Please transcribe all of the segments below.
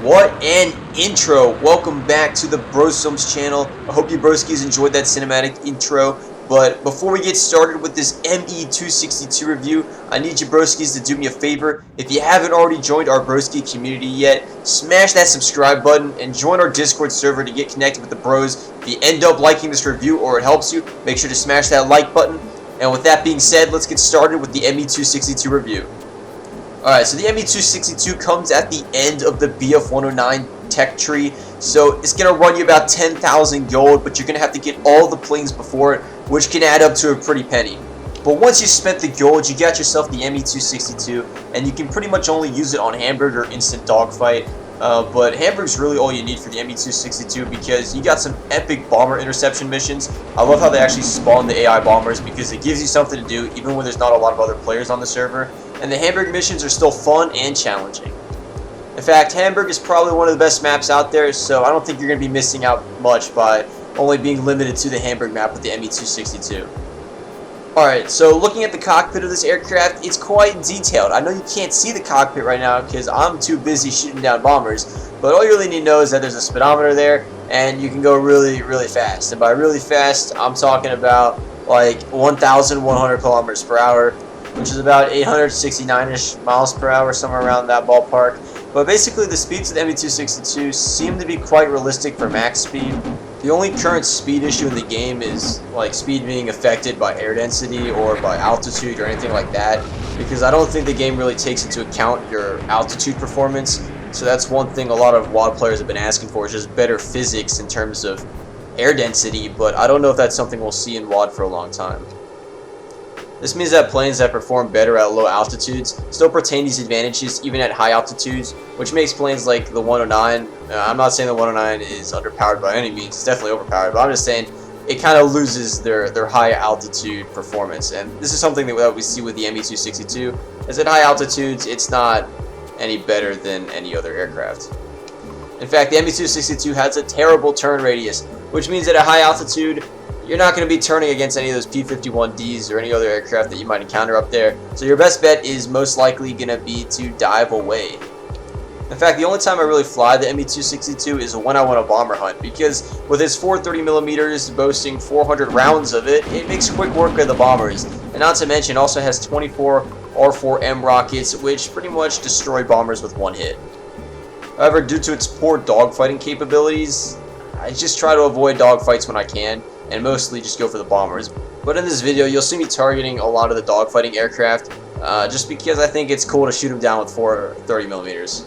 What an intro! Welcome back to the Brosums channel. I hope you broskis enjoyed that cinematic intro. But before we get started with this Me-262 review, I need you broskis to do me a favor. If you haven't already joined our broski community yet, smash that subscribe button and join our Discord server to get connected with the bros. If you end up liking this review or it helps you, make sure to smash that like button. And with that being said, let's get started with the Me-262 review. Alright, so the Me-262 comes at the end of the BF-109 tech tree, so it's going to run you about 10,000 gold, but you're going to have to get all the planes before it, which can add up to a pretty penny. But once you spent the gold, you got yourself the Me-262, and you can pretty much only use it on Hamburg or instant dogfight. But Hamburg's really all you need for the Me-262 because you got some epic bomber interception missions. I love how they actually spawn the AI bombers because it gives you something to do even when there's not a lot of other players on the server. And the Hamburg missions are still fun and challenging. In fact, Hamburg is probably one of the best maps out there, so I don't think you're going to be missing out much by only being limited to the Hamburg map with the Me-262. Alright, so looking at the cockpit of this aircraft, it's quite detailed. I know you can't see the cockpit right now because I'm too busy shooting down bombers, but all you really need to know is that there's a speedometer there, and you can go really, really fast. And by really fast, I'm talking about like 1,100 kilometers per hour, which is about 869-ish miles per hour, somewhere around that ballpark. But basically, the speeds of the Me-262 seem to be quite realistic for max speed. The only current speed issue in the game is like speed being affected by air density or by altitude or anything like that, because I don't think the game really takes into account your altitude performance. So that's one thing a lot of WoD players have been asking for, is just better physics in terms of air density, but I don't know if that's something we'll see in WoD for a long time. This means that planes that perform better at low altitudes still retain these advantages even at high altitudes, which makes planes like the 109, I'm not saying the 109 is underpowered by any means, it's definitely overpowered, but I'm just saying it kind of loses their high altitude performance. And this is something that we see with the Me-262, is at high altitudes it's not any better than any other aircraft. In fact, the Me-262 has a terrible turn radius, which means that at high altitude you're not going to be turning against any of those P-51Ds or any other aircraft that you might encounter up there, so your best bet is most likely going to be to dive away. In fact, the only time I really fly the Me-262 is when I want a bomber hunt, because with its 430mm boasting 400 rounds of it, it makes quick work of the bombers, and not to mention it also has 24 R4M rockets, which pretty much destroy bombers with one hit. However, due to its poor dogfighting capabilities, I just try to avoid dogfights when I can, and mostly just go for the bombers. But in this video, you'll see me targeting a lot of the dogfighting aircraft, just because I think it's cool to shoot them down with 430mm.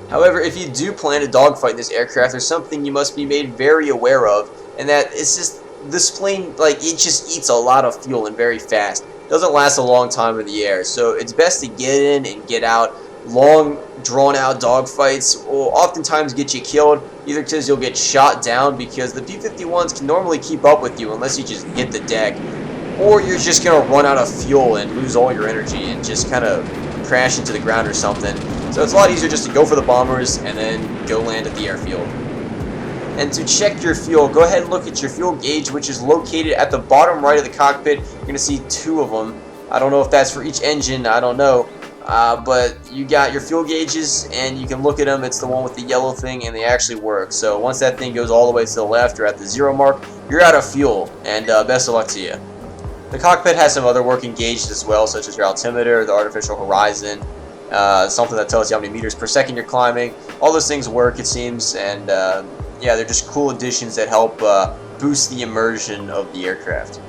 However, if you do plan to dogfight this aircraft, there's something you must be made very aware of, and that it's just, this plane, like, it just eats a lot of fuel and very fast. It doesn't last a long time in the air, so it's best to get in and get out. Long, drawn-out dogfights will oftentimes get you killed, either because you'll get shot down because the P-51s can normally keep up with you unless you just hit the deck, or you're just going to run out of fuel and lose all your energy and just kind of crash into the ground or something. So it's a lot easier just to go for the bombers and then go land at the airfield. And to check your fuel, go ahead and look at your fuel gauge, which is located at the bottom right of the cockpit. You're going to see two of them. I don't know if that's for each engine, I don't know. But you got your fuel gauges and you can look at them. It's the one with the yellow thing and they actually work. So once that thing goes all the way to the left or at the 0 mark, you're out of fuel, and best of luck to you. The cockpit has some other working gauges as well, such as your altimeter, the artificial horizon, something that tells you how many meters per second you're climbing. All those things work, it seems, and yeah, they're just cool additions that help boost the immersion of the aircraft.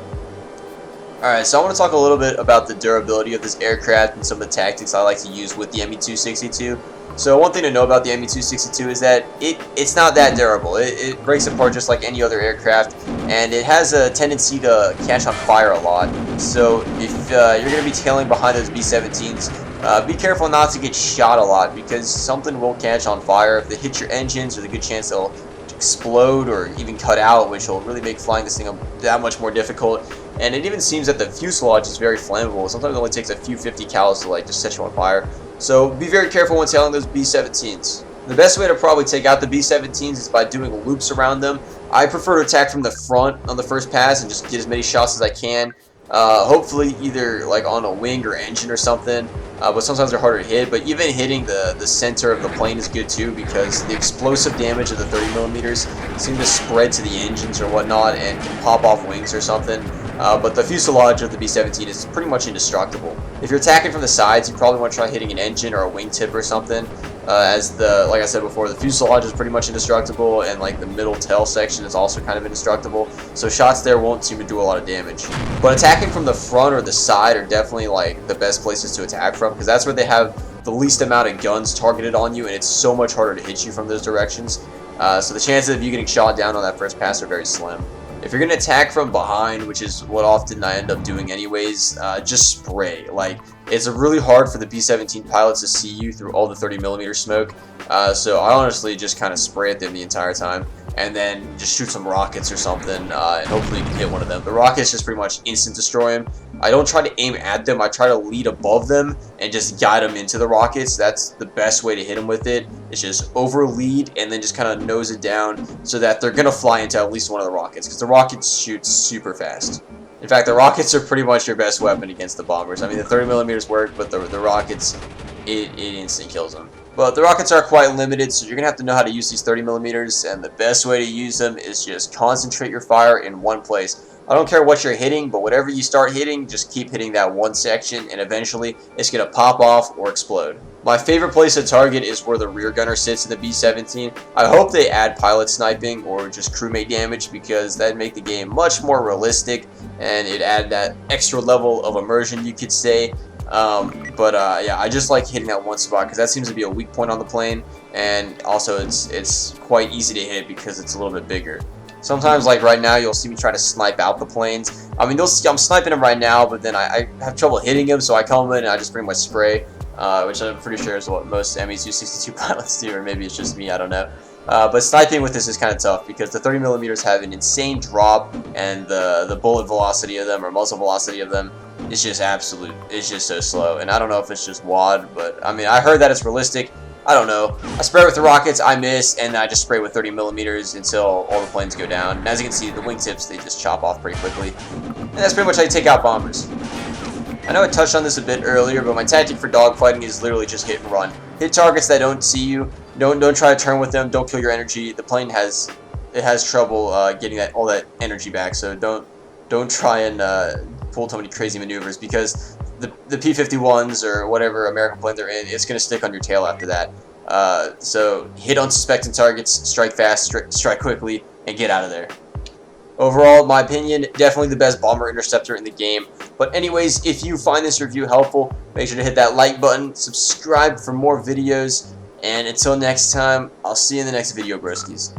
Alright, so I want to talk a little bit about the durability of this aircraft and some of the tactics I like to use with the Me-262. So one thing to know about the Me-262 is that it's not that durable. It breaks apart just like any other aircraft, and it has a tendency to catch on fire a lot. So if you're going to be tailing behind those B-17s, be careful not to get shot a lot, because something will catch on fire. If they hit your engines, there's a good chance they'll explode or even cut out, which will really make flying this thing that much more difficult. And it even seems that the fuselage is very flammable. Sometimes it only takes a few 50 cals to like just set you on fire. So be very careful when tailing those B-17s. The best way to probably take out the B-17s is by doing loops around them. I prefer to attack from the front on the first pass and just get as many shots as I can. Hopefully either like on a wing or engine or something. but sometimes they're harder to hit. But even hitting the center of the plane is good too, because the explosive damage of the 30mm seem to spread to the engines or whatnot and can pop off wings or something. But the fuselage of the B-17 is pretty much indestructible. If you're attacking from the sides, you probably want to try hitting an engine or a wingtip or something. Like I said before, the fuselage is pretty much indestructible, and like the middle tail section is also kind of indestructible. So shots there won't seem to do a lot of damage. But attacking from the front or the side are definitely like the best places to attack from, because that's where they have the least amount of guns targeted on you, and it's so much harder to hit you from those directions. So the chances of you getting shot down on that first pass are very slim. If you're going to attack from behind, which is what often I end up doing anyways, just spray. Like, it's really hard for the B-17 pilots to see you through all the 30mm smoke, so I honestly just kind of spray at them the entire time, and then just shoot some rockets or something, and hopefully you can hit one of them. The rockets just pretty much instant destroy them. I don't try to aim at them, I try to lead above them and just guide them into the rockets. That's the best way to hit them with it. It's just over lead and then just kind of nose it down so that they're going to fly into at least one of the rockets, because the rockets shoot super fast. In fact, the rockets are pretty much your best weapon against the bombers. I mean, the 30mm work, but the rockets, it instant kills them. But the rockets are quite limited, so you're going to have to know how to use these 30mm, and the best way to use them is just concentrate your fire in one place. I don't care what you're hitting, but whatever you start hitting, just keep hitting that one section, and eventually it's going to pop off or explode. My favorite place to target is where the rear gunner sits in the B-17. I hope they add pilot sniping or just crewmate damage, because that'd make the game much more realistic, and it'd add that extra level of immersion, you could say. Yeah, I just like hitting that one spot because that seems to be a weak point on the plane, and also it's quite easy to hit because it's a little bit bigger. Sometimes, like right now, you'll see me try to snipe out the planes. I mean, I'm sniping them right now, but then I have trouble hitting them, so I come in and I just pretty much spray, which I'm pretty sure is what most Me-262 pilots do, or maybe it's just me, I don't know. But sniping with this is kind of tough because the 30mm have an insane drop, and the bullet velocity of them, or muzzle velocity of them, is just absolute. It's just so slow, and I don't know if it's just WAD, but I mean, I heard that it's realistic. I don't know. I spray with the rockets, I miss, and I just spray with 30mm until all the planes go down. And as you can see, the wingtips, they just chop off pretty quickly. And that's pretty much how you take out bombers. I know I touched on this a bit earlier, but my tactic for dogfighting is literally just hit and run. Hit targets that don't see you. Don't try to turn with them. Don't kill your energy. The plane has trouble getting all that energy back. So don't try and pull too many crazy maneuvers, because the P-51s or whatever American plane they're in, it's going to stick on your tail after that. So hit unsuspecting targets, strike fast, strike quickly, and get out of there. Overall, in my opinion, definitely the best bomber interceptor in the game. But anyways, if you find this review helpful, make sure to hit that like button, subscribe for more videos, and until next time, I'll see you in the next video, broskies.